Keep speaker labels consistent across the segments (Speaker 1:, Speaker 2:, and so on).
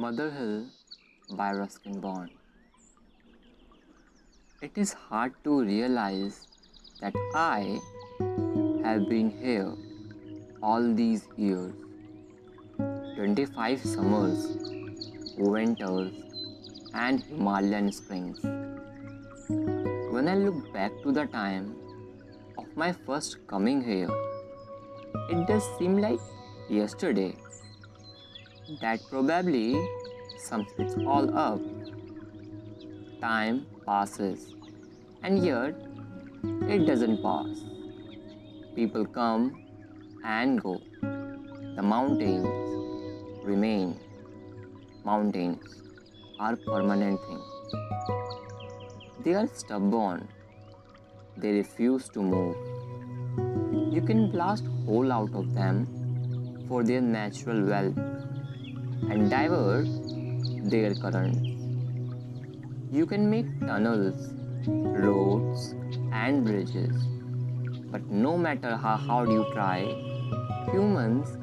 Speaker 1: Mother Hill by Ruskin Bond. It is hard to realize that I have been here all these years, 25 summers, winters, and Himalayan springs. When I look back to the time of my first coming here, it does seem like yesterday. That probably sums it all up. Time passes, and yet it doesn't pass. People come and go. The mountains remain. Mountains are permanent things. They are stubborn. They refuse to move. You can blast hole out of them for their natural wealth and divert their current. You can make tunnels, roads, and bridges, but no matter how hard you try, humans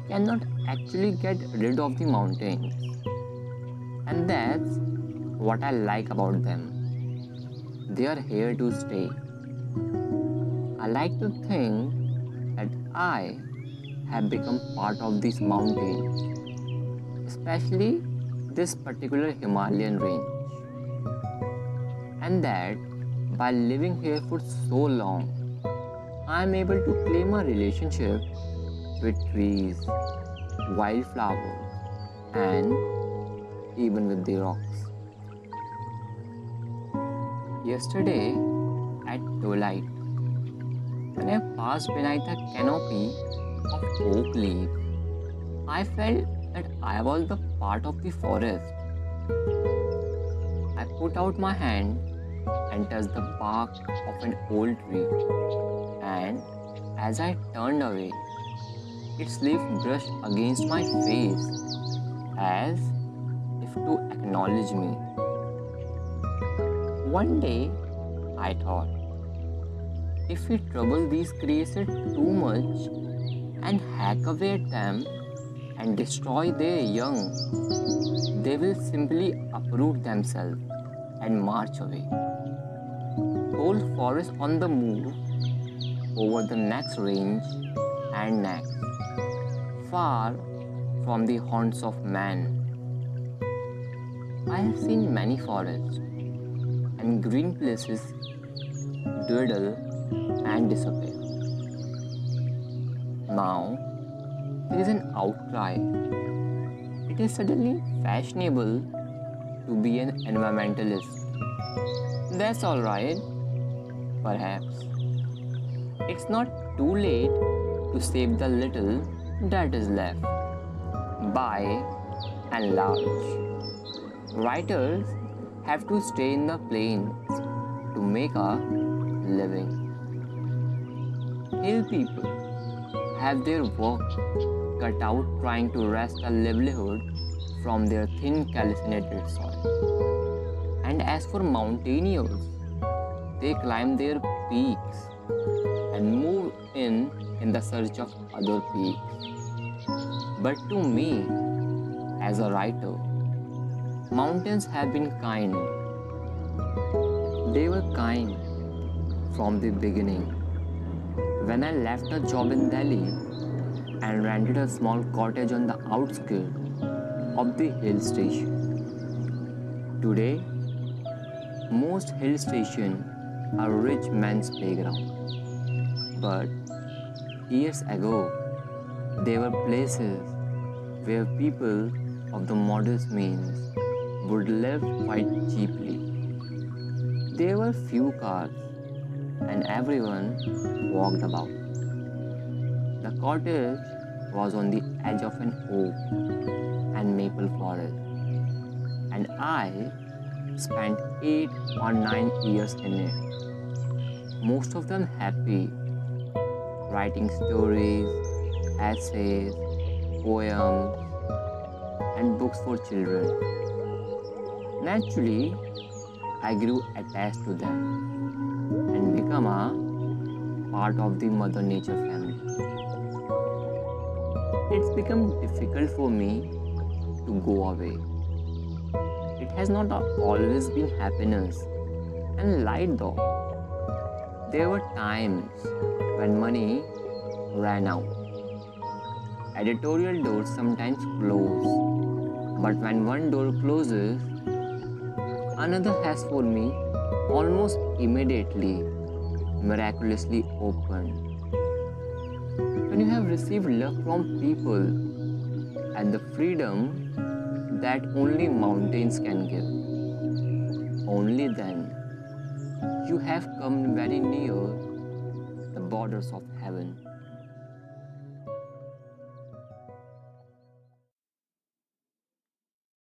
Speaker 1: cannot actually get rid of the mountains. And that's what I like about them. They are here to stay. I like to think that I have become part of these mountains, especially this particular Himalayan range. And that by living here for so long, I am able to claim a relationship with trees, wildflowers, and even with the rocks. Yesterday at twilight, when I passed beneath a canopy of oak leaves, I felt that I was the part of the forest. I put out my hand and touched the bark of an old tree, and as I turned away, its leaf brushed against my face as if to acknowledge me. One day, I thought, if we trouble these creatures too much and hack away at them and destroy their young, they will simply uproot themselves and march away. Whole forest on the move over the next range and next, far from the haunts of man. I have seen many forests and green places dwindle and disappear. Now there is an outcry. It is suddenly fashionable to be an environmentalist. That's alright, perhaps. It's not too late to save the little that is left. By and large, writers have to stay in the plains to make a living. Hill people have their work cut out trying to wrest a livelihood from their thin calcinated soil. And as for mountaineers, they climb their peaks and move in the search of other peaks. But to me, as a writer, mountains have been kind. They were kind from the beginning. When I left a job in Delhi and rented a small cottage on the outskirts of the hill station. Today, most hill stations are rich man's playground. But years ago, there were places where people of the modest means would live quite cheaply. There were few cars and everyone walked about. The cottage was on the edge of an oak and maple forest, and I spent 8 or 9 years in it. Most of them happy, writing stories, essays, poems, and books for children. Naturally, I grew attached to them and became a part of the Mother Nature family. It's become difficult for me to go away. It has not always been happiness and light though. There were times when money ran out. Editorial doors sometimes close, but when one door closes, another has for me almost immediately, miraculously opened. When you have received love from people and the freedom that only mountains can give, only then you have come very near the borders of heaven.